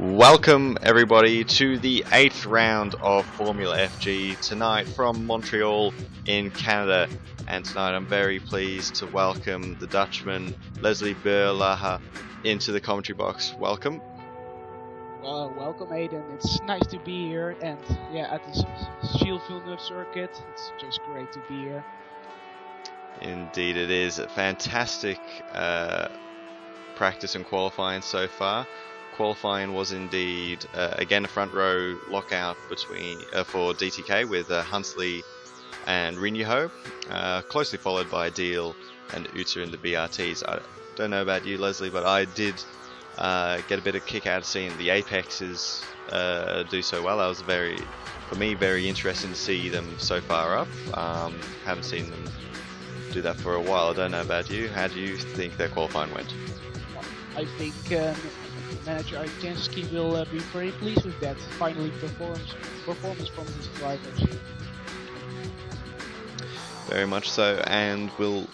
Welcome everybody to the 8th round of Formula FG tonight from Montreal in Canada, and tonight I'm very pleased to welcome the Dutchman Leslie Berlacher into the commentary box. Welcome. Well, welcome Aiden, it's nice to be here, and yeah, at the Gilles Villeneuve circuit, it's just great to be here. Indeed it is. A fantastic practice and qualifying so far. Qualifying was indeed again a front row lockout between for DTK with Hunsley and Rinyaho, closely followed by Deal and Uta in the BRTs. I don't know about you, Leslie, but I did get a bit of kick out of seeing the Apexes do so well. That was for me, very interesting to see them so far up. Haven't seen them do that for a while. I don't know about you. How do you think their qualifying went? I think manager Jansky will be very pleased with that. Finally, performance from his drivers. Very much so, and we'll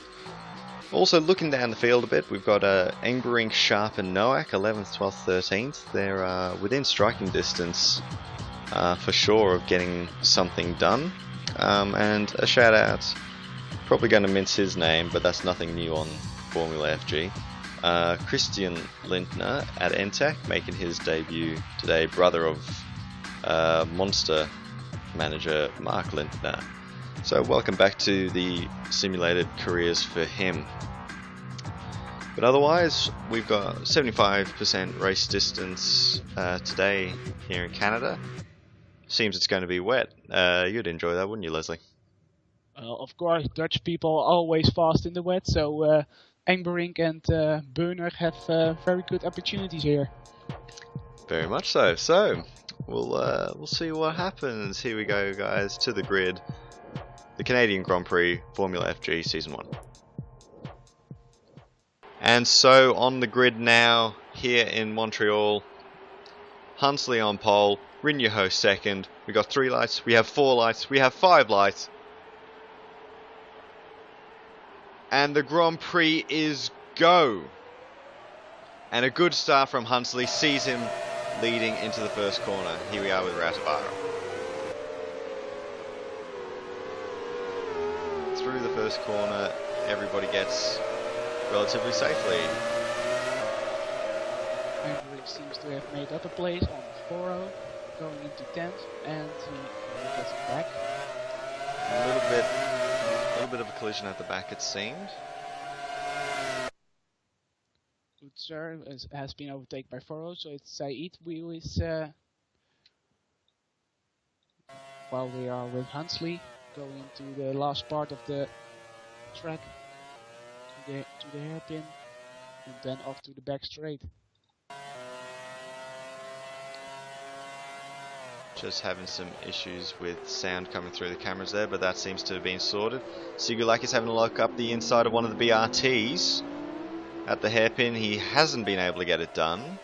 also looking down the field a bit. We've got Engberink, Sharp, and Nowak, 11th, 12th, 13th. They're within striking distance for sure of getting something done. And a shout out, probably going to mince his name, but that's nothing new on Formula FG. Christian Lindner at NTEC making his debut today, brother of Monster manager Mark Lindner. So welcome back to the simulated careers for him. But otherwise, we've got 75% race distance today here in Canada. Seems it's going to be wet. You'd enjoy that, wouldn't you, Leslie? Of course, Dutch people are always fast in the wet, so Engberink and Beuner have very good opportunities here. Very much so. So we'll see what happens. Here we go, guys, to the grid. The Canadian Grand Prix Formula FG Season 1. And so on the grid now, here in Montreal, Hunsley on pole, Rinyaho second. We got 3 lights, we have 4 lights, we have 5 lights. And the Grand Prix is go. And a good start from Hunsley sees him leading into the first corner. Here we are with Ratabara. Through the first corner, everybody gets relatively safely. Engberink seems to have made up a place on 4-0, going into 10th, and he gets it back. A little bit of a collision at the back, it seemed. Utser has been overtaken by 4-0, so it's Said who is, while we are with Hunsley, going to the last part of the track, to the hairpin, and then off to the back straight. Just having some issues with sound coming through the cameras there, but that seems to have been sorted. Sigulak is having a look up the inside of one of the BRTs at the hairpin. He hasn't been able to get it done.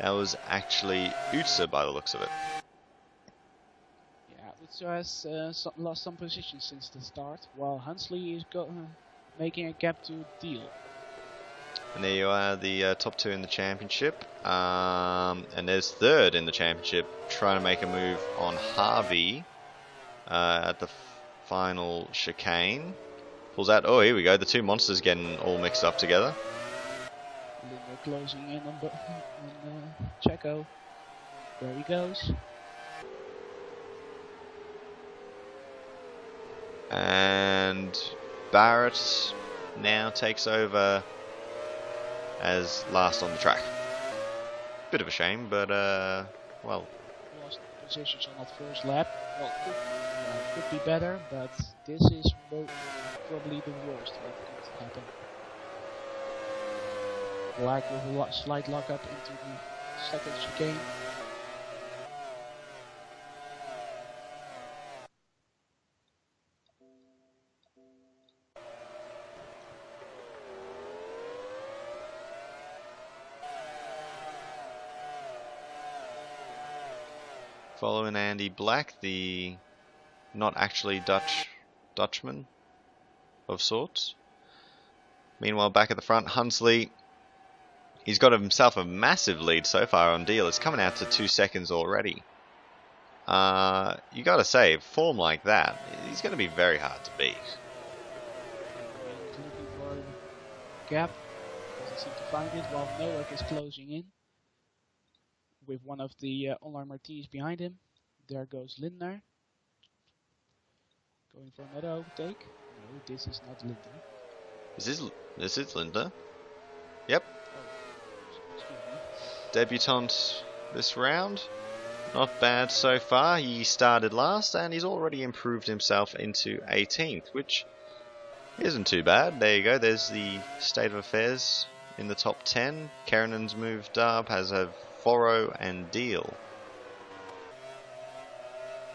That was actually Utsa by the looks of it. Yeah, Utsa has lost some position since the start, while Hunsley is making a gap to Deal. And there you are, the top 2 in the championship. And there's 3rd in the championship, trying to make a move on Harvey at the final chicane. Pulls out. Oh, here we go. The 2 monsters getting all mixed up together. Linda closing in on Checo. There he goes. And Barrett now takes over as last on the track. Bit of a shame, but well. Lost positions on that first lap. Well, could be better, but this is probably the worst that could happen. Black with a slight lock up into the second chicane. Following Andy Black, the not actually Dutchman of sorts. Meanwhile, back at the front, Hunsley He's got himself a massive lead so far on Deal. It's coming out to 2 seconds already. You gotta say, form like that, he's gonna be very hard to beat. He's looking for a gap. Doesn't seem to find it while Nowak is closing in. With one of the online martinis behind him. There goes Lindner. Going for another overtake. No, this is not Lindner. This is Linda. Yep. Oh, excuse me. Debutant this round. Not bad so far. He started last and he's already improved himself into 18th, which isn't too bad. There you go. There's the state of affairs in the top 10. Karenan's moved up, as have Foro and Deal.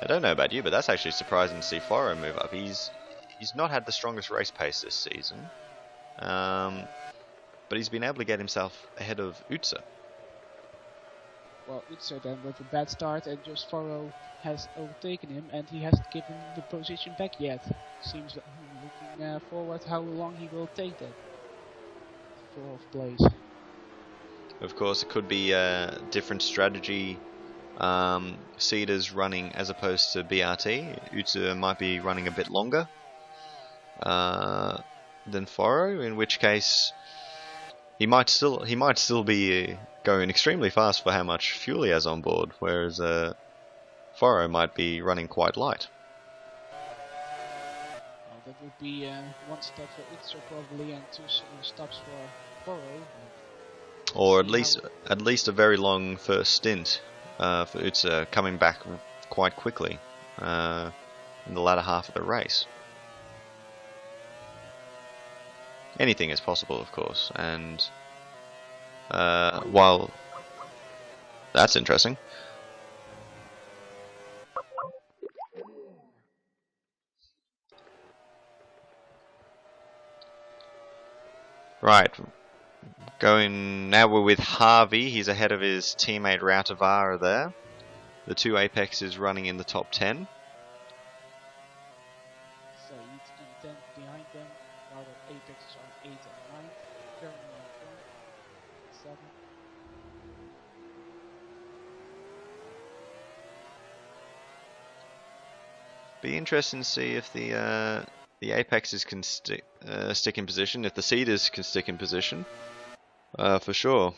I don't know about you, but that's actually surprising to see Foro move up. He's not had the strongest race pace this season, but he's been able to get himself ahead of Utsa. Well, Utsa then with a bad start, and just Foro has overtaken him, and he hasn't given the position back yet. Seems like looking forward how long he will take that. 4th place. Of course, it could be a different strategy. Cedar's running as opposed to BRT. Utsa might be running a bit longer than Foro, in which case he might still be going extremely fast for how much fuel he has on board, whereas Foro might be running quite light. Well, that would be 1 stop for Utsa probably, and 2 stops for Foro. Or at least a very long first stint for Utsa, coming back quite quickly in the latter half of the race. Anything is possible, of course, and while that's interesting. Right. Now we're with Harvey. He's ahead of his teammate Rautavara there. The 2 Apexes running in the top 10. So he's in 10th behind them, while the Apex is on 8 and 9. Currently on 7. Be interesting to see if the Apexes can stick in position, if the Cedars can stick in position. For sure.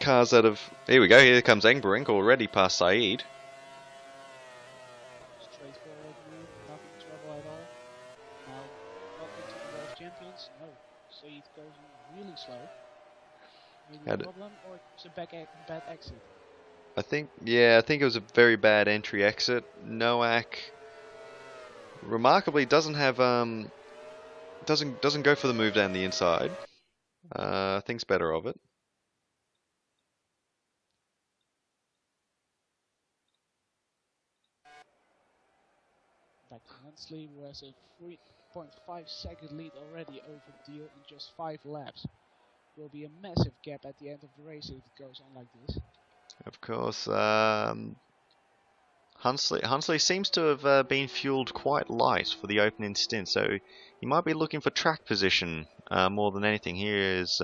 Cars out of... Here we go, here comes Engbrink already past Saeed. Straightforward move, nothing trouble at all. Now, welcome to the World Champions. No, Saeed goes really slow. Maybe a problem, or it's a bad exit. I think it was a very bad entry exit. Nowak remarkably doesn't have doesn't go for the move down the inside. Thinks better of it. Back to Hensley, who has a 3.5 second lead already over Deal in just 5 laps. Will be a massive gap at the end of the race if it goes on like this. Of course, Hunsley seems to have been fueled quite light for the opening stint, so he might be looking for track position more than anything. Here is It's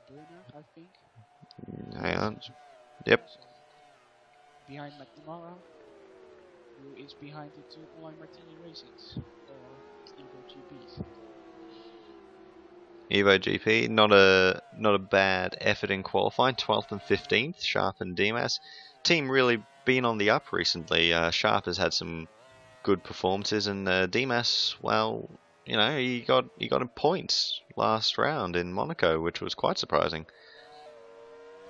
Burner, I think. hang on. Yep. Behind McNamara, who is behind the 2 online Martini Racings, or Evo GPs. Evo GP, not a bad effort in qualifying, 12th and 15th, Sharp and Dimas. Team really been on the up recently. Sharp has had some good performances, and Dimas, well, you know, he got him points last round in Monaco, which was quite surprising.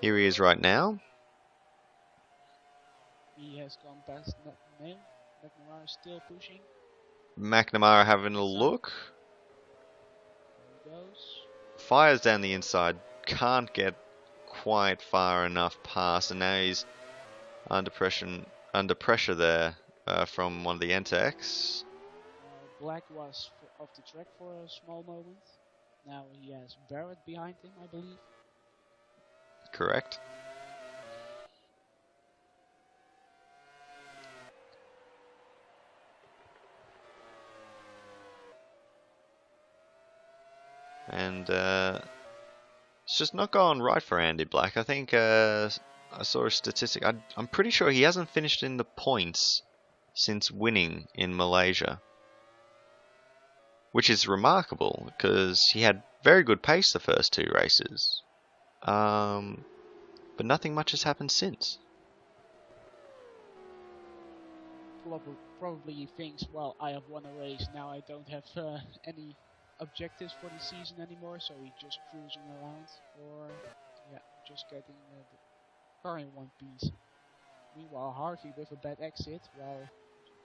Here he is right now. He has gone past Mail. McNamara is still pushing. McNamara having a look. There he goes. Fires down the inside. Can't get quite far enough past, and now he's under pressure there from one of the NTECs. Black was off the track for a small moment. Now he has Barrett behind him, I believe. Correct. And it's just not going right for Andy Black. I think I saw a statistic. I'm pretty sure he hasn't finished in the points since winning in Malaysia, which is remarkable because he had very good pace the first two races. But nothing much has happened since. Probably he thinks, well, I have won a race, now I don't have any objectives for the season anymore, so he's just cruising around, or yeah, just getting the car in one piece. Meanwhile, Harvey with a bad exit, while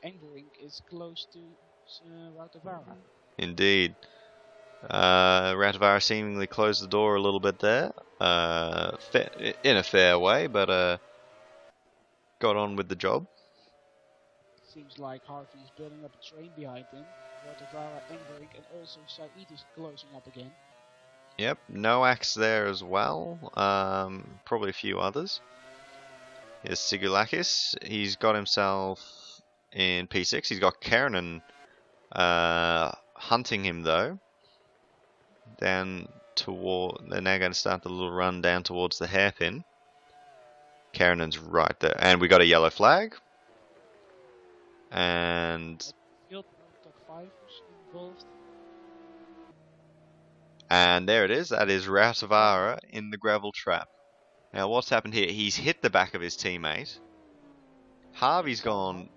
Engbrink is close to Rautavaara. Indeed. Rautavaara seemingly closed the door a little bit there, in a fair way, but got on with the job. Seems like Harvey is building up a train behind him. Rautavaara, Engbrink, and also Said is closing up again. Yep, Noak's there as well. Probably a few others. Here's Sigulakis. He's got himself in P6. He's got Keranen hunting him though. Down toward. They're now going to start the little run down towards the hairpin. Karenen's right there, and we got a yellow flag. And top 5 was involved. And there it is. That is Rautavaara in the gravel trap. Now, what's happened here? He's hit the back of his teammate. Harvey's gone.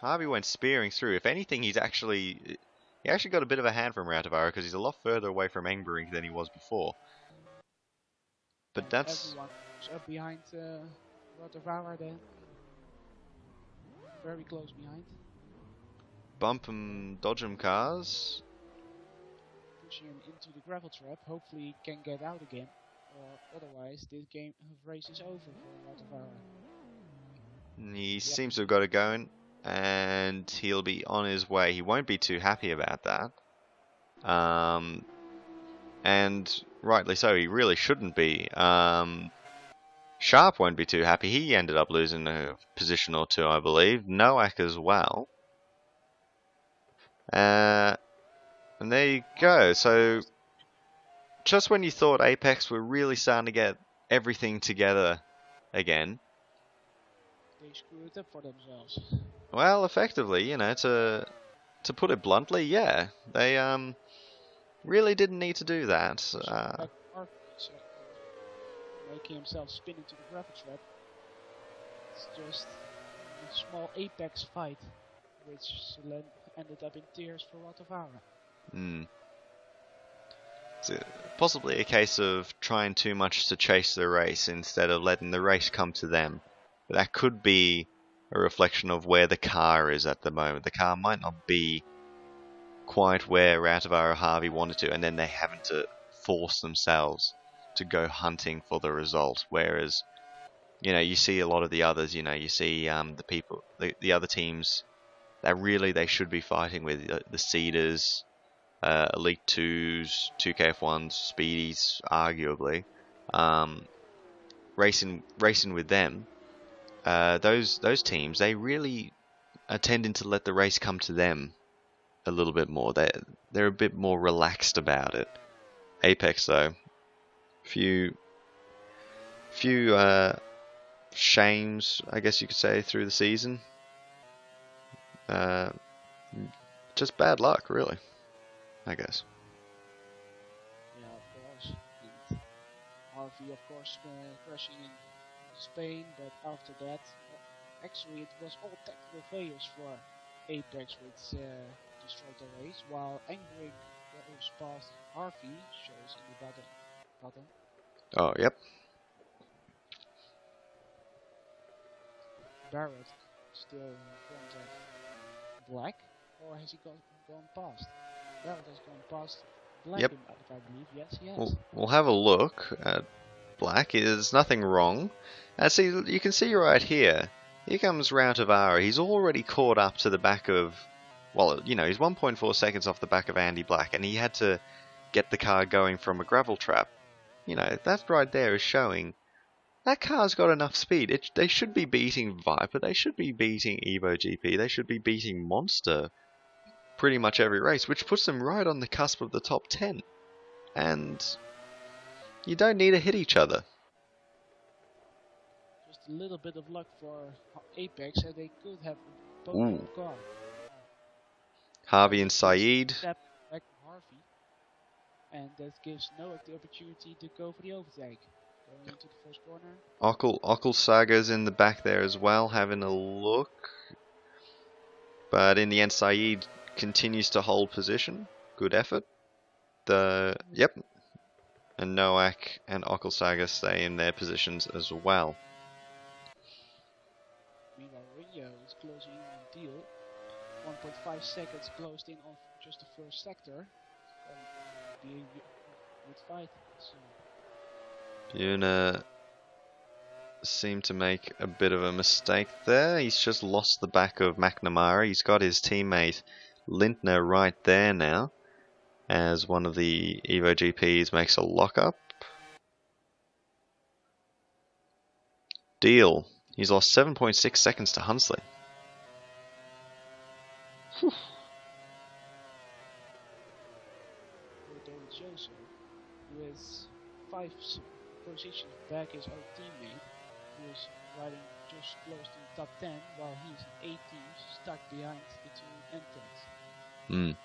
Harvey went spearing through. If anything, he actually got a bit of a hand from Rautavaara because he's a lot further away from Engbrink than he was before. But and that's everyone was up behind Rautavaara then. Very close behind. Bump 'em, dodge 'em cars. Pushing him into the gravel trap. Hopefully he can get out again. Or otherwise this race is over for Rautavaara. He seems to have got it going. And he'll be on his way. He won't be too happy about that. And rightly so, he really shouldn't be. Sharp won't be too happy. He ended up losing a position or two, I believe. Noak as well. And there you go. So, just when you thought Apex were really starting to get everything together again, they screwed it up for themselves. Well, effectively, to put it bluntly, yeah, they really didn't need to do that. Making himself spin into the gravel trap. It's just a small Apex fight, which ended up in tears for Rautavaara. It's possibly a case of trying too much to chase the race instead of letting the race come to them. But that could be a reflection of where the car is at the moment. The car might not be quite where Rautavaara or Harvey wanted to, and then they having to force themselves to go hunting for the result. Whereas, you see a lot of the others. You see the other teams that really they should be fighting with, the Cedars, Elite 2s, 2KF1s, Speedies, arguably, racing with them. Those teams, they really are tending to let the race come to them a little bit more. They're a bit more relaxed about it. Apex though, few shames, I guess you could say, through the season. Just bad luck, really, I guess. Yeah, of course. And Harvey, of course, crashing in Spain, but after that, actually it was all technical failures for Apex, which destroyed the race, while Engbrink was past Harvey, shows in the bottom. Oh, yep. Barrett still in front of Black, or has he gone past? Barrett has gone past Black, yep. I believe. Yes, he has. We'll have a look at Black. There's nothing wrong. And see, you can see right here. Here comes Rautavaara. He's already caught up to the back of, well, he's 1.4 seconds off the back of Andy Black, and he had to get the car going from a gravel trap. That right there is showing that car's got enough speed. They should be beating Viper. They should be beating Evo GP. They should be beating Monster pretty much every race, which puts them right on the cusp of the top 10. And you don't need to hit each other. Just a little bit of luck for Apex, and they could have a Ooh. podium car. Harvey and Saeed. Step back to Harvey, and that gives Noah the opportunity to go for the overtake. Going into the first corner. Ockel Saga's in the back there as well, having a look. But in the end, Saeed continues to hold position. Good effort. Yep. And Noak and Ockel Saga stay in their positions as well. Meanwhile, Rinho is closing in on Deal. 1.5 seconds closed in on just the first sector. Be a good fight. So. Yuna seemed to make a bit of a mistake there. He's just lost the back of McNamara. He's got his teammate Lintner right there now, as one of the Evo GPs makes a lockup. Deal. He's lost 7.6 seconds to Hunsley. Whew. Joseph, with 5 positions back his own teammate, who is riding just close to the top 10, while he's 18 stuck behind the 2 entrants. And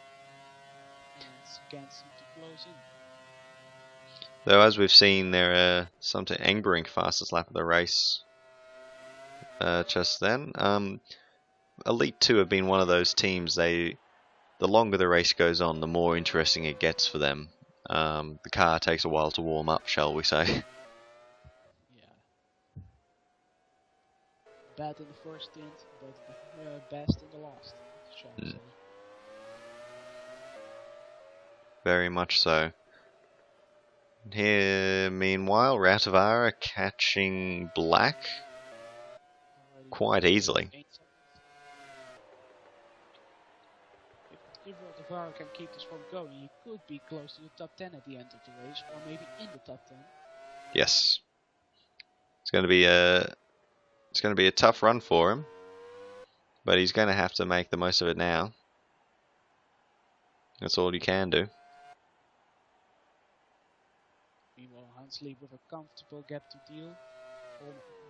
can't seem to close in. Though, as we've seen, there are some to Engbrink fastest lap of the race just then. Elite 2 have been one of those teams. The longer the race goes on, the more interesting it gets for them. The car takes a while to warm up, shall we say. Yeah. Bad in the first stint, but best in the last, shall we say. Very much so. Here, meanwhile, Rautavara catching Black quite easily. If Rautavara can keep this form going, he could be close to the top 10 at the end of the race, or maybe in the top 10. Yes, it's going to be a tough run for him, but he's going to have to make the most of it now. That's all you can do. Meanwhile, Hunsley with a comfortable gap to Deal,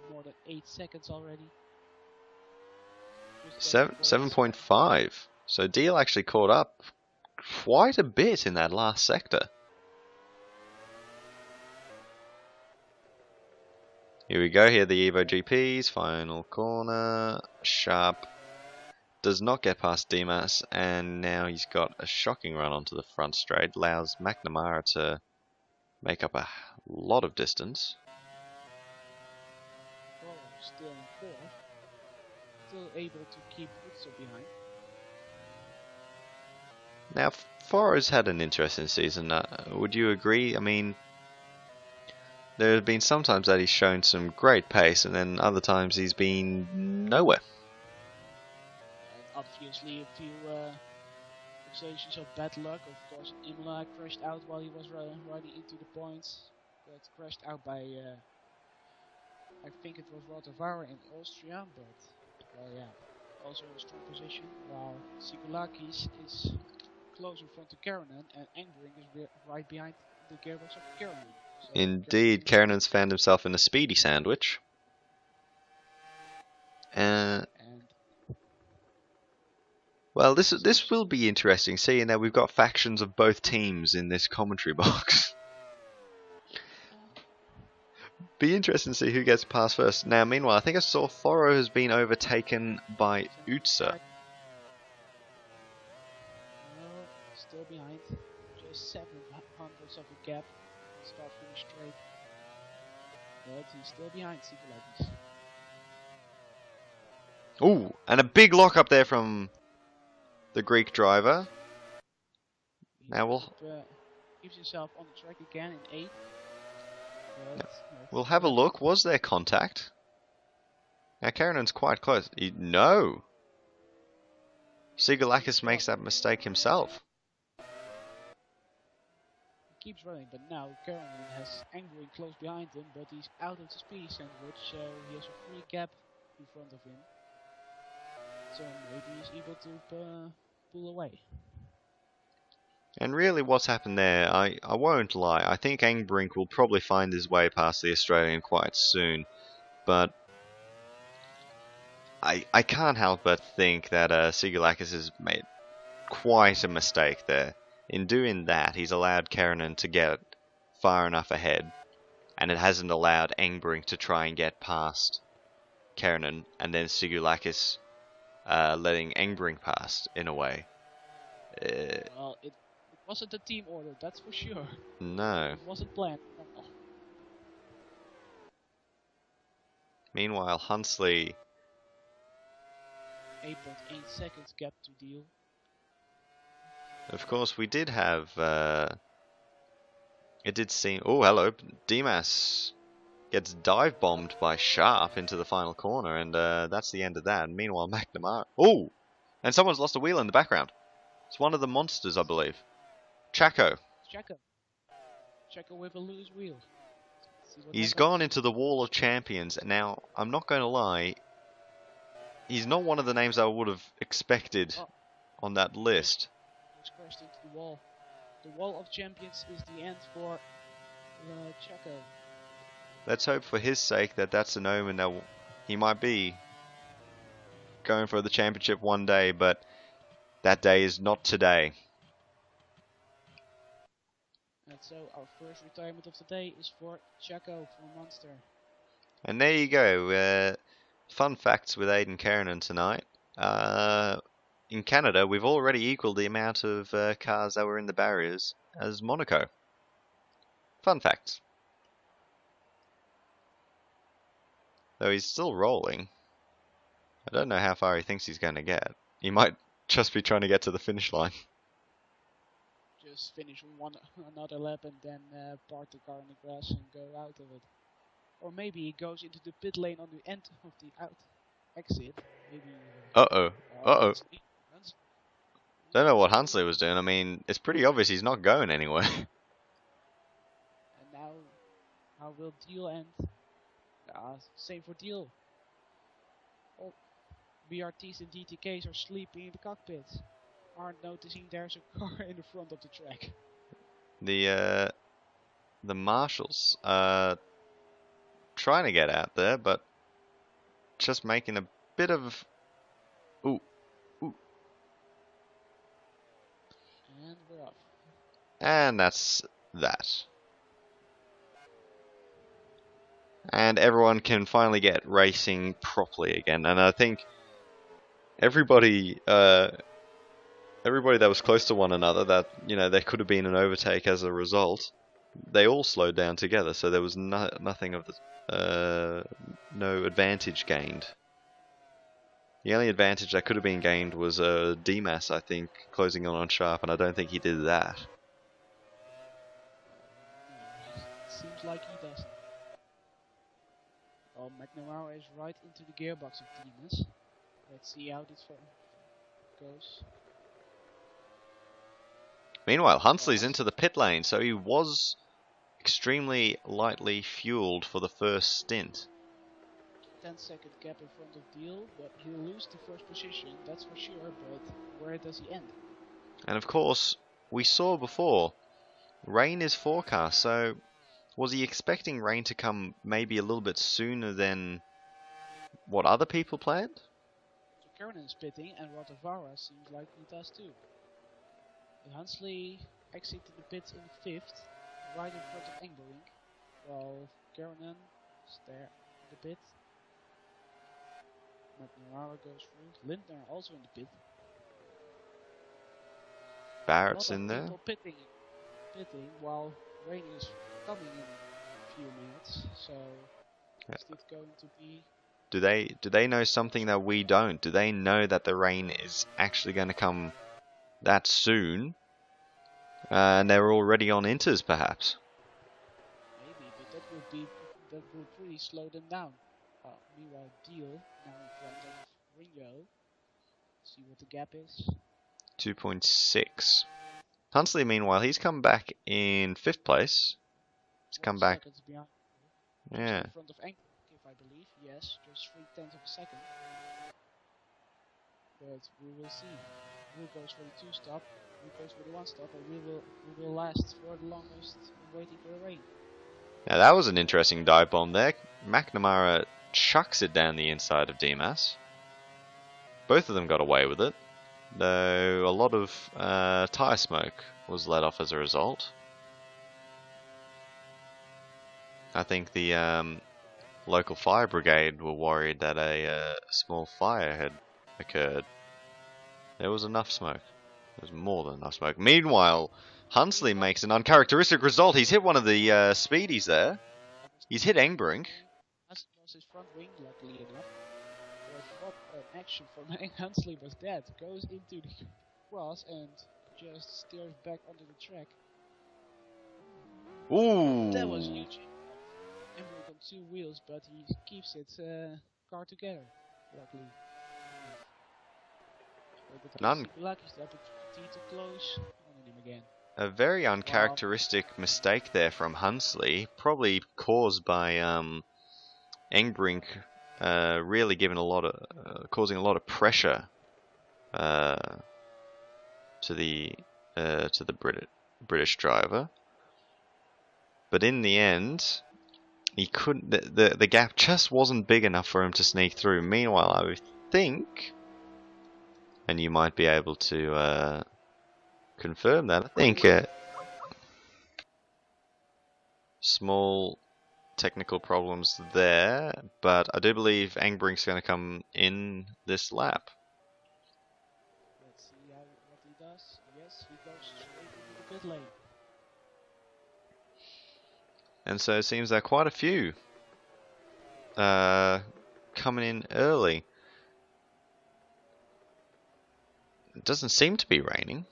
more than 8 seconds already. 7.5. So Deal actually caught up quite a bit in that last sector. Here we go, here the Evo GPs, final corner. Sharp does not get past Dimas, and now he's got a shocking run onto the front straight. Allows McNamara to make up a lot of distance. Still in fourth, still able to keep Utso behind. Now, Foro's had an interesting season. Would you agree? I mean, there have been some times that he's shown some great pace, and then other times he's been nowhere. Obviously, a few accusations of bad luck. Of course, Imola crashed out while he was riding into the points. Got crashed out by, I think it was Rautavara in Austria, but, well, yeah, also in a strong position. While Sigulakis is close in front of Keranen, and Engbrink is right behind the gearbox of Keranen. So Indeed, Keranen's found himself in a speedy sandwich. Well, this will be interesting, seeing that we've got factions of both teams in this commentary box. Be interesting to see who gets past first. Now, meanwhile, I think I saw Foro has been overtaken by Utsa. No, still behind. Just 7 hundredths of a gap. Start finish straight. But he's still behind Sigulakis. Ooh, and a big lock up there from the Greek driver. Now keeps himself on the track again in 8th. We'll have a look. Was there contact? Now Karanen's quite close. No. Sigulakis makes that mistake himself. He keeps running, but now Keranen has Engbrink close behind him, but he's out of the speed sandwich, so he has a free gap in front of him. So maybe he's able to pull away. And really what's happened there, I won't lie, I think Engbrink will probably find his way past the Australian quite soon, but I can't help but think that Sigulakis has made quite a mistake there. In doing that, he's allowed Keranen to get far enough ahead, and it hasn't allowed Engbrink to try and get past Keranen, and then Sigulakis letting Engbrink pass, in a way. Well, it wasn't a team order, that's for sure. No. It wasn't planned. No. Meanwhile, Huntsley... 8.8 seconds gap to deal. Of course, we did have... it did seem... Oh, hello. Dimas gets dive bombed by Sharp into the final corner, and that's the end of that. And meanwhile, McNamara... Oh! And someone's lost a wheel in the background. It's one of the monsters, I believe. Chaco. Chaco with a loose wheel. He's gone into the Wall of Champions. Now, I'm not going to lie, he's not one of the names I would have expected on that list. He's crashed into the wall. The Wall of Champions is the end for Chaco. Let's hope for his sake that that's an omen that he might be going for the championship one day, but that day is not today. And so our first retirement of the day is for Chaco for Monster. And there you go. Fun facts with Aiden Keranen tonight. In Canada, we've already equaled the amount of cars that were in the barriers as Monaco. Fun facts. Though he's still rolling. I don't know how far he thinks he's going to get. He might just be trying to get to the finish line. Just finish another lap and then park the car in the grass and go out of it. Or maybe he goes into the pit lane on the end of the exit. Maybe. Uh-oh. Don't know what Huntsley was doing. I mean, it's pretty obvious he's not going anywhere. And now, how will Deal end? Same for Deal. All BRTs and DTKs are sleeping in the cockpits. Aren't noticing there's a car in the front of the track. The marshals trying to get out there, but just making a bit of... Ooh. And we're off. And that's that. And everyone can finally get racing properly again. And I think everybody that was close to one another, that, you know, there could have been an overtake as a result, they all slowed down together, so there was nothing of the no advantage gained. The only advantage that could have been gained was Dimas, I think, closing on Sharp, and I don't think he did that. Seems like he doesn't. Well, McNamara is right into the gearbox of Dimas. Let's see how this goes. Meanwhile, Huntsley's into the pit lane, so he was extremely lightly fueled for the first stint. 10-second gap in front of Deal, but he'll lose the first position, that's for sure, but where does he end? And of course, we saw before, rain is forecast, so was he expecting rain to come maybe a little bit sooner than what other people planned? So Keranen is pitting, and Rotavara seems like he does too. But Huntsley exited the pits in 5th, right in front of Engbrink, while Keranen is there in the pit. McNamara goes through. Lindner also in the pit. Barrett's in there. People pitting while rain is coming in a few minutes. So is it going to be? Do they know something that we don't? Do they know that the rain is actually going to come that soon? And they're already on inters, perhaps. Maybe, but that will pretty slow them down. Meanwhile, Deal now in front of Ringo. See what the gap is. 2.6. Huntsley, meanwhile, he's come back in 5th place. He's come back. Behind. Yeah. In front of Engbrink, if I believe. Yes, just 0.3 of a second. But we will see. who goes for the 2-stop, who goes for the 1-stop, and we will last for the longest waiting for the rain. Now that was an interesting dive bomb there. McNamara chucks it down the inside of Dimas. Both of them got away with it, though a lot of tyre smoke was let off as a result. I think the local fire brigade were worried that a small fire had occurred. There was enough smoke. There was more than enough smoke. Meanwhile, Hunsley makes an uncharacteristic result. He's hit one of the speedies there. He's hit Engbrink. That was his front wing, luckily enough. But what an action from Hunsley was that. Goes into the cross and just steers back onto the track. Ooh! That was huge. Engbrink on 2 wheels, but he keeps its car together, luckily. None. Lucky the opportunity to close on him again. A very uncharacteristic mistake there from Hunsley, probably caused by Engbrink really giving a lot of causing a lot of pressure to the British driver. But in the end, he couldn't. The gap just wasn't big enough for him to sneak through. Meanwhile, I would think, and you might be able to confirm that, I think small technical problems there, but I do believe Engbrink's going to come in this lap. Let's see what he does. Yes, he goes straight into the pit lane. And so it seems there are quite a few coming in early. It doesn't seem to be raining.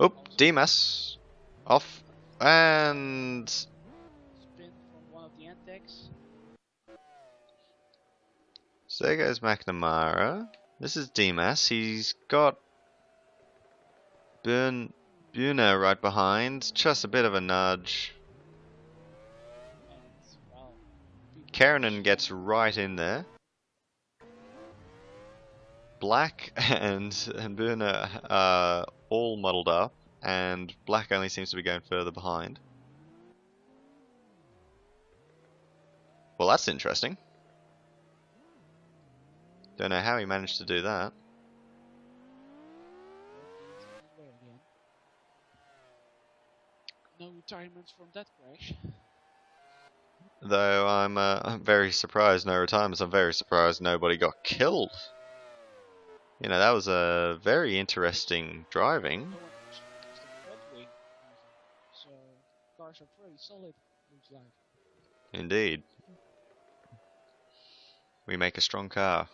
Oop, Dimas off, and Spin from one of the antics. So there goes McNamara. This is Dimas. He's got Buna right behind. Just a bit of a nudge. And, well, Keranen gets right in there. Black and Buna are all muddled up, and Black only seems to be going further behind. Well, that's interesting. Don't know how he managed to do that. No retirements from that crash. Though I'm very surprised, no retirements. I'm very surprised nobody got killed. You know, that was a very interesting driving. No one used the front wing, so cars are pretty solid, looks like. Indeed. We make a strong car.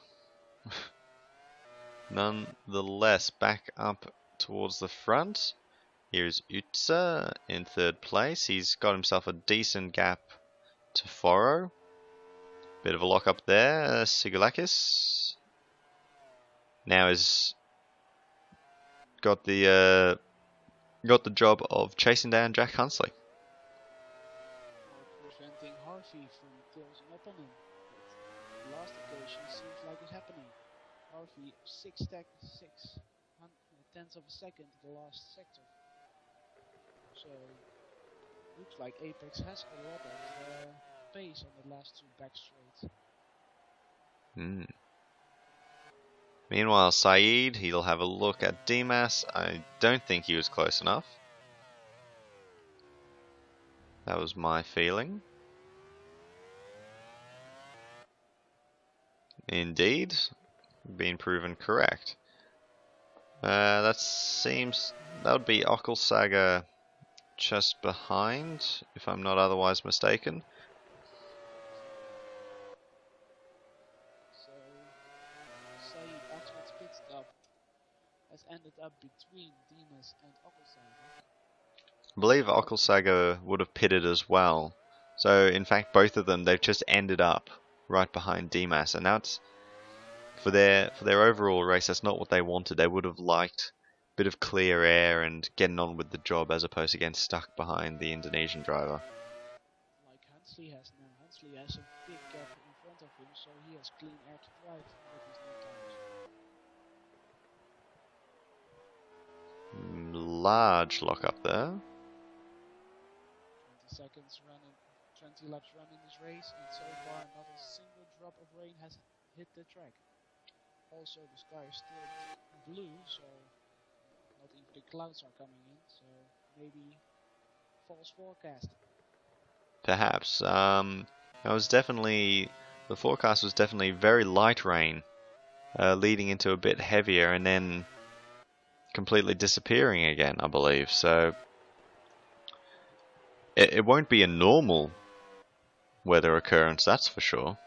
Nonetheless, back up towards the front. Here's Utsa in 3rd place. He's got himself a decent gap to Foro. Bit of a lock up there. Sigulakis now has got the job of chasing down Jack Hunsley. Preventing Harvey from closing up on him. But the last occasion seems like it's happening. Harvey 6 tenths of a second to the last sector. So looks like Apex has a lot of pace on the last 2 back straights. Meanwhile, Saeed, he'll have a look at Dimas. I don't think he was close enough. That was my feeling. Indeed, been proven correct. That would be Okelsager just behind, if I'm not otherwise mistaken. So Saeed Axman's pit stop has ended up between Dimas and Okelsager. I believe Okelsager would have pitted as well. So in fact, both of them, they've just ended up right behind Dimas, and that's for their overall race. That's not what they wanted. They would have liked a bit of clear air and getting on with the job, as opposed to getting stuck behind the Indonesian driver. Like Hunsley has now. Hunsley has a big gap in front of him, so he has clean air to drive with his new tires. Large lock up there. 20 seconds running, 20 laps running this race, and so far not a single drop of rain has hit the track. Also, the sky is still blue, so not even the clouds are coming in, so maybe false forecast. Perhaps. The forecast was definitely very light rain, leading into a bit heavier and then completely disappearing again, I believe. So it won't be a normal weather occurrence, that's for sure.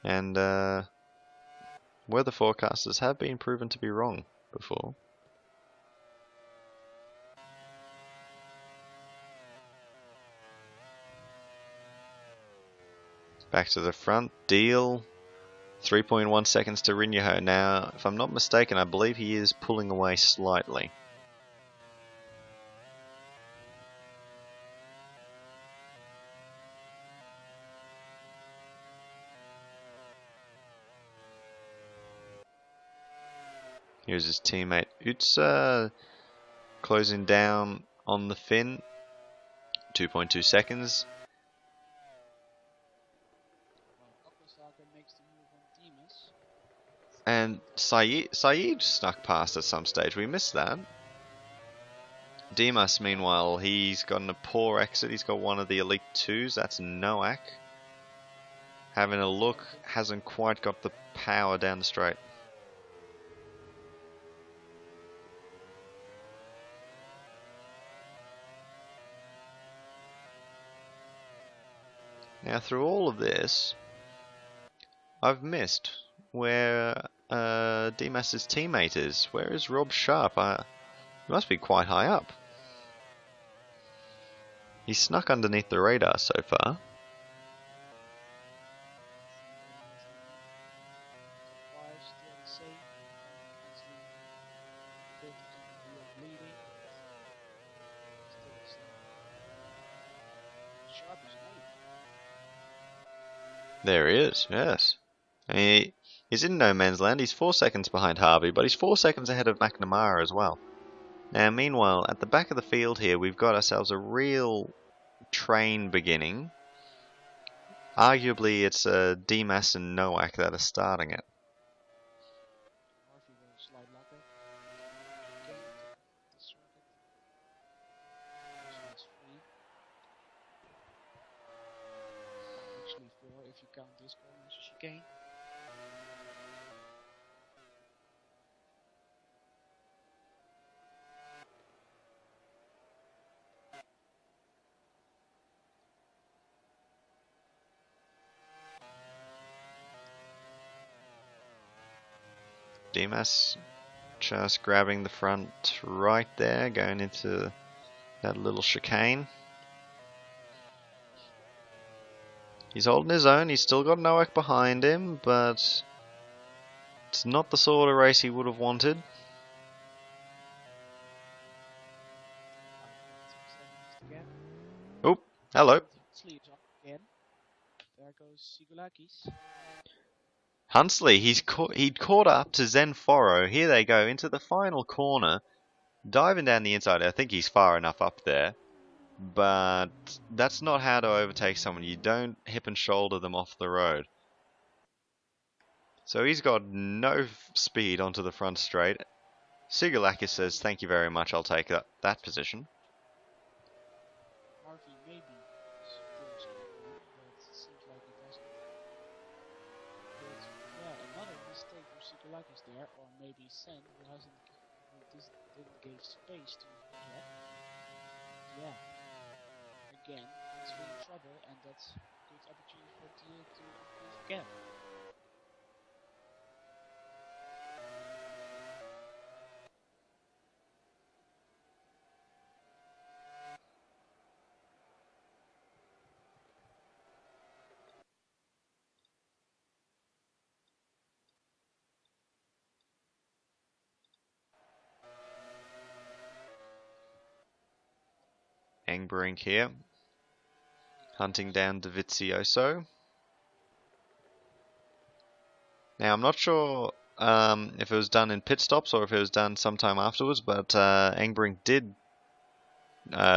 And weather forecasters have been proven to be wrong before. Back to the front, Deal. 3.1 seconds to Rinyaho. Now, if I'm not mistaken, I believe he is pulling away slightly. Here's his teammate Utsa closing down on the fin. 2.2 seconds. And Saeed snuck past at some stage. We missed that. Dimas, meanwhile, he's gotten a poor exit. He's got one of the Elite 2s. That's Noak. Having a look, hasn't quite got the power down the straight. Now, through all of this, I've missed where Dimas' teammate is. Where is Rob Sharp? He must be quite high up. He's snuck underneath the radar so far. There he is, yes. He's in no man's land. He's 4 seconds behind Harvey, but he's 4 seconds ahead of McNamara as well. Now, meanwhile, at the back of the field here, we've got ourselves a real train beginning. Arguably, it's Dimas and Noak that are starting it. Actually 4 if you count this corner as a chicane. Dimas just grabbing the front right there, going into that little chicane. He's holding his own. He's still got Noak behind him, but it's not the sort of race he would have wanted. Oh, hello. There goes Sigulakis. Huntsley, he'd caught up to Zenforo. Here they go into the final corner, diving down the inside. I think he's far enough up there, but that's not how to overtake someone. You don't hip and shoulder them off the road. So he's got no speed onto the front straight. Sigulakis says, "Thank you very much. I'll take that position." There, or maybe Sen, who didn't give space to Jack. Yeah, again, it's in trouble, and that's a good opportunity for Deal to improve again. Engbrink here, hunting down Davizioso. Now, I'm not sure if it was done in pit stops or if it was done sometime afterwards, but Engbrink did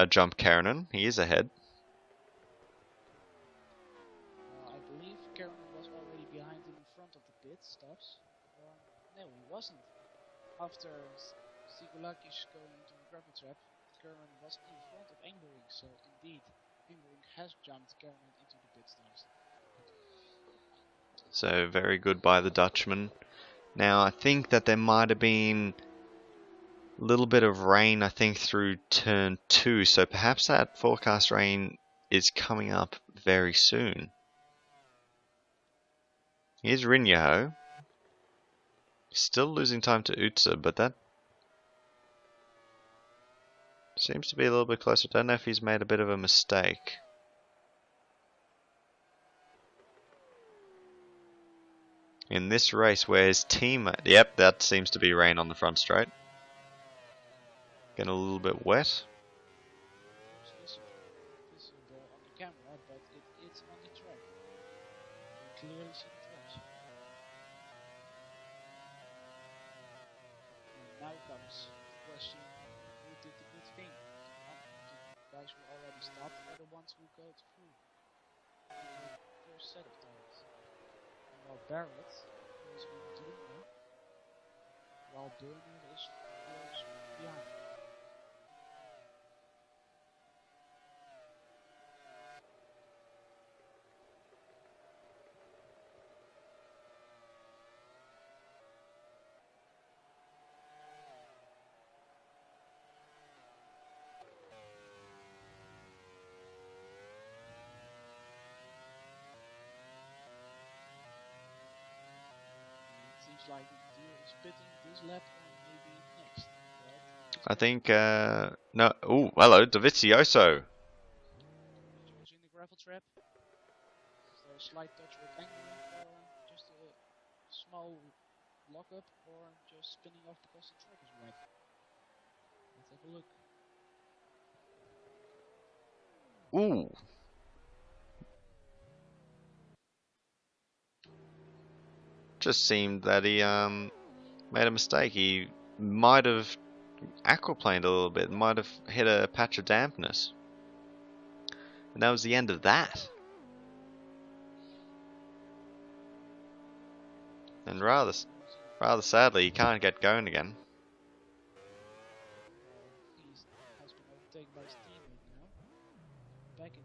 jump Keranen. He is ahead. I believe Keranen was already behind him in front of the pit stops. No, he wasn't. After Sigulakis going into the gravel trap, Keranen was in front of Engbrink, so indeed, Engbrink has jumped Keranen into the pit stops. So very good by the Dutchman. Now I think that there might have been a little bit of rain, I think, through turn 2, so perhaps that forecast rain is coming up very soon. Here's Rinyaho. Still losing time to Utsa, but that seems to be a little bit closer. Don't know if he's made a bit of a mistake. In this race where his teammate... Yep, that seems to be rain on the front straight. Getting a little bit wet. It's visible on the camera, but it's on the track. You can clearly see the tracks. And now comes the question, who did the good thing? The guys who already stopped are the ones who go through the first set of tires. While Barrett is on Luna, while Bernard is close behind. Like the deal is pitting this lap or maybe next. I think, no. Oh, hello, Dovizioso. Dovizioso in the gravel trap. Is there a slight touch with Engbrink or just a small lockup or just spinning off because the track is wet? Let's have a look. Ooh. Just seemed that he made a mistake. He might have aquaplaned a little bit, might have hit a patch of dampness. And that was the end of that. And rather sadly, he can't get going again. He has been overtaken by his teammate now. Back in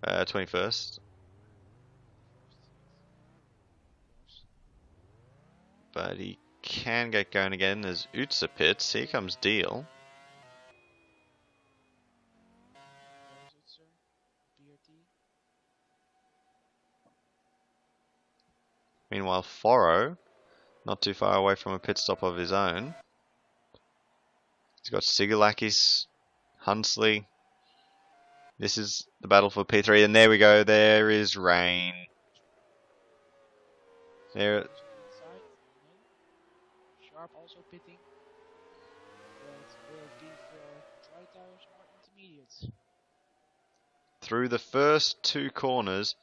22nd. 21st. But he can get going again as Utsa pits. Here comes Deal. Meanwhile, Foro, not too far away from a pit stop of his own. He's got Sigulakis, Hunsley. This is the battle for P3, and there we go. There is rain. There. Sharp also pitting. That will be for dry tires or intermediates. Through the first two corners,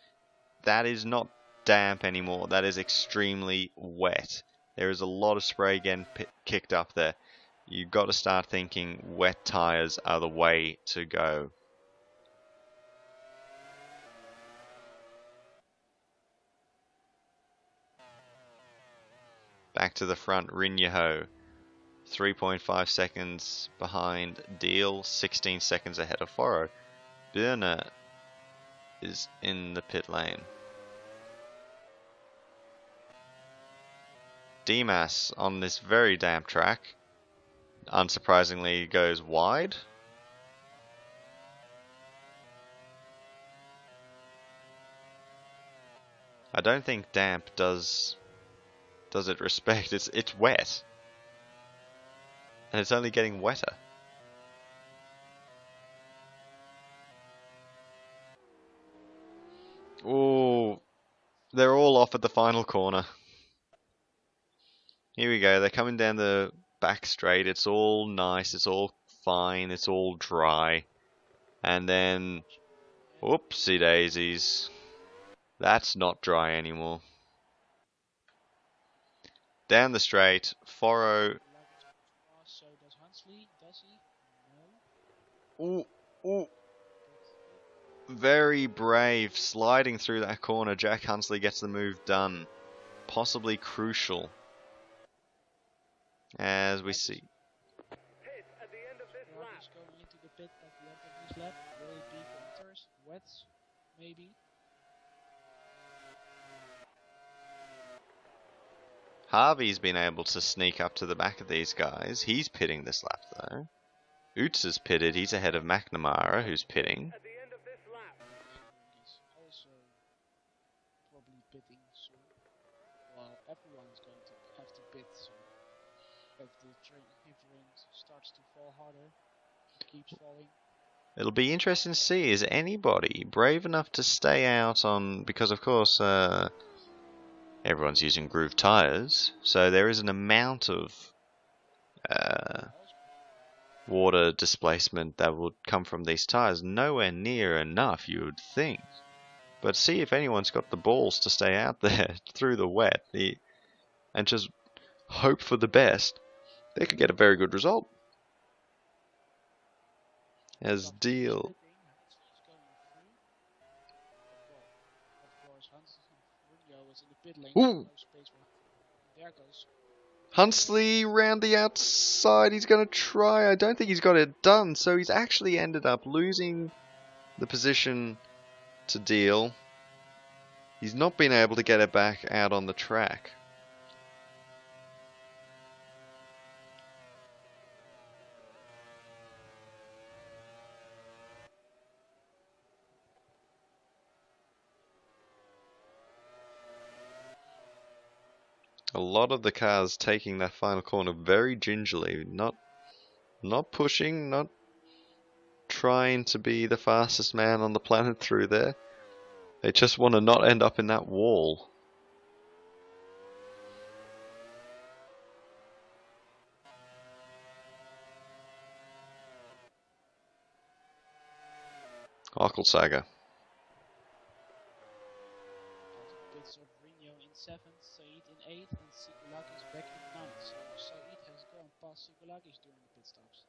that is not damp anymore. That is extremely wet. There is a lot of spray getting kicked up there. You've got to start thinking wet tires are the way to go. Back to the front, Rinyaho. 3.5 seconds behind Deal, 16 seconds ahead of Foro. Birner is in the pit lane. Dimas on this very damp track, unsurprisingly, goes wide. I don't think damp does it respect. It's wet. And it's only getting wetter. Oh, they're all off at the final corner. Here we go. They're coming down the back straight. It's all nice. It's all fine. It's all dry. And then, whoopsie daisies. That's not dry anymore. Down the straight, Foro. So does Hunsley, does he? No. Ooh, ooh. Very brave, sliding through that corner. Jack Hunsley gets the move done. Possibly crucial. As we see. Ferrari's going into the pit at the end of this lap. Will it be for inters? Wets? Maybe. Harvey's been able to sneak up to the back of these guys. He's pitting this lap though. Oots is pitted. He's ahead of McNamara, who's pitting. Is also probably pitting soon. Well, everyone's going to have to pit soon. If the rain starts to fall harder, it keeps falling. It'll be interesting to see, is anybody brave enough to stay out on, because of course everyone's using groove tyres, so there is an amount of water displacement that would come from these tyres, nowhere near enough you would think. But see if anyone's got the balls to stay out there through the wet and just hope for the best. They could get a very good result. As Deal. Ooh. There goes. Hunsley round the outside. He's going to try. I don't think he's got it done. So he's actually ended up losing the position to Deal. He's not been able to get it back out on the track. A lot of the cars taking that final corner very gingerly, not pushing, not trying to be the fastest man on the planet through there. They just want to not end up in that wall. Ockelsager. In 7th, Said in 8th, and Sigulakis back in 9th. So Said has gone past Sigulakis during the pit stops.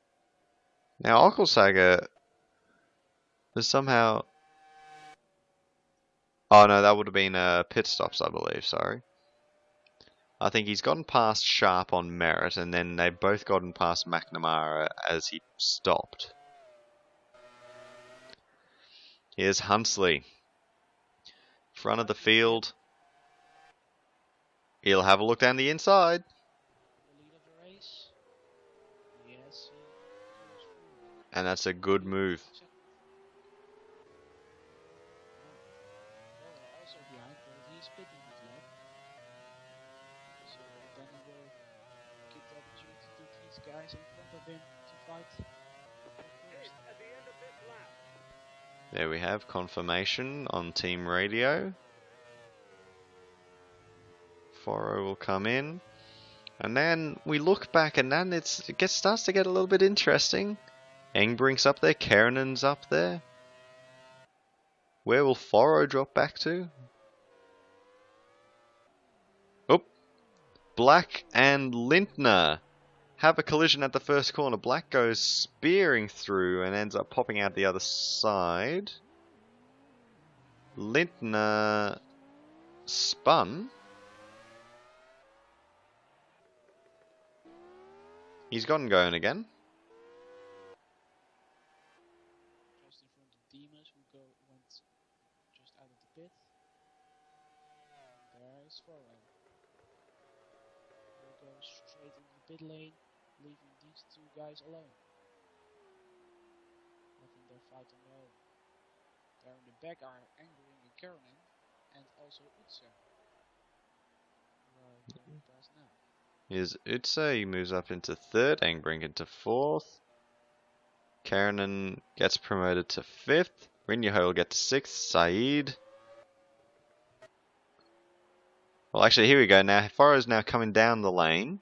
Now Ockelsager has somehow... Oh no, that would have been pit stops, I believe, sorry. I think he's gotten past Sharp on merit, and then they've both gotten past McNamara as he stopped. Here's Hunsley. Front of the field. He'll have a look down the inside. The lead of the race. Yes, and that's a good move. Also behind, but he's pitting his lap. So then he will get the opportunity to these guys in front of him to fight first. There we have confirmation on team radio. Foro will come in. And then we look back and then it starts to get a little bit interesting. Engbrink's up there, Kerenen's up there. Where will Foro drop back to? Oh, Black and Lintner have a collision at the first corner. Black goes spearing through and ends up popping out the other side. Lintner spun. He's gotten going again. Just in front of Demas, who went just out of the pit. There is Foro. He'll go straight into the pit lane, leaving these two guys alone. Letting their fight on their own. There in the back are Engbrink and Kerenen, and also Utse, who are going past now. Here's Utse, he moves up into third, Engbrink into fourth. Kerenen gets promoted to fifth. Rinyaho will get to sixth. Saeed. Well, actually, here we go. Now, Foro's now coming down the lane.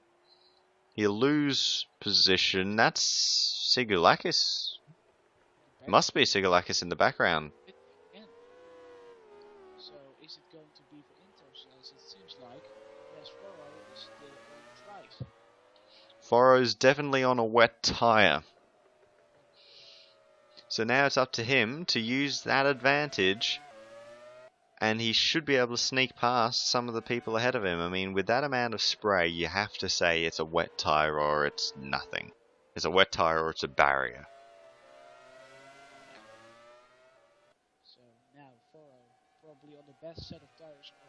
He'll lose position. That's Sigulakis. Must be Sigulakis in the background. So, is it going to be for Inters, as it seems like? Yes, Foro is still Foro's definitely on a wet tyre. So now it's up to him to use that advantage, and he should be able to sneak past some of the people ahead of him. I mean, with that amount of spray, you have to say it's a wet tyre or it's nothing. It's a wet tyre or it's a barrier. So now Foro probably on the best set of tires on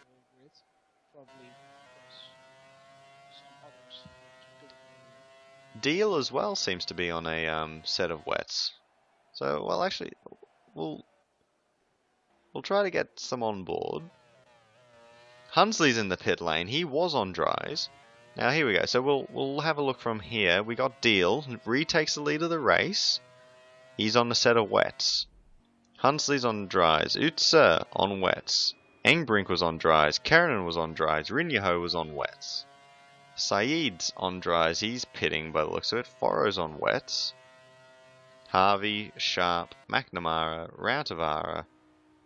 the grid. Probably because some others couldn't really. Deal as well seems to be on a set of wets. So, well, actually, we'll try to get some on board. Hunsley's in the pit lane. He was on dries. Now here we go. So we'll have a look from here. We got Deal. Retakes the lead of the race. He's on a set of wets. Hunsley's on dries. Utsa on wets. Engbrink was on dries. Keranen was on dries. Rinyaho was on wets. Saeed's on dries. He's pitting by the looks of it. Foro's on wets. Harvey, Sharp, McNamara, Rautavara.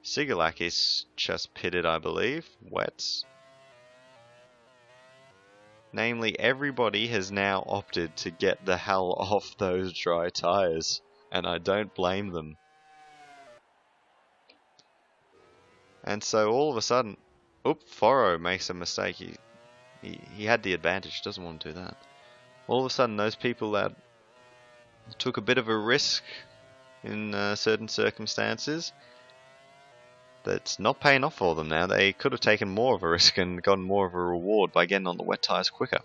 Sigalakis just pitted, I believe. Wets. Namely, everybody has now opted to get the hell off those dry tyres, and I don't blame them. And so all of a sudden, Foro makes a mistake. He had the advantage, doesn't want to do that. All of a sudden, those people that took a bit of a risk in certain circumstances, that's not paying off for them now. They could have taken more of a risk and gotten more of a reward by getting on the wet tyres quicker.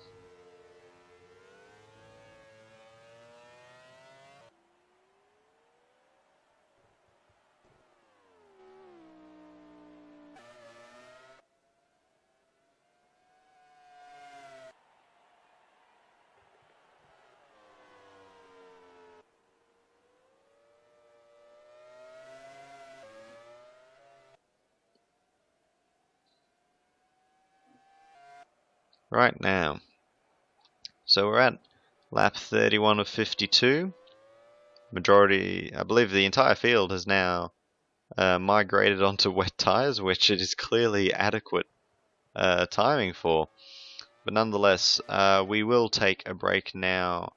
Right now, so we're at lap 31 of 52. Majority, I believe the entire field has now migrated onto wet tyres, which it is clearly adequate timing for. But nonetheless, we will take a break now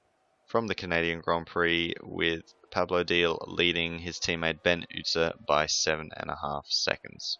from the Canadian Grand Prix with Pablo Deal leading his teammate Ben Utsa by 7.5 seconds.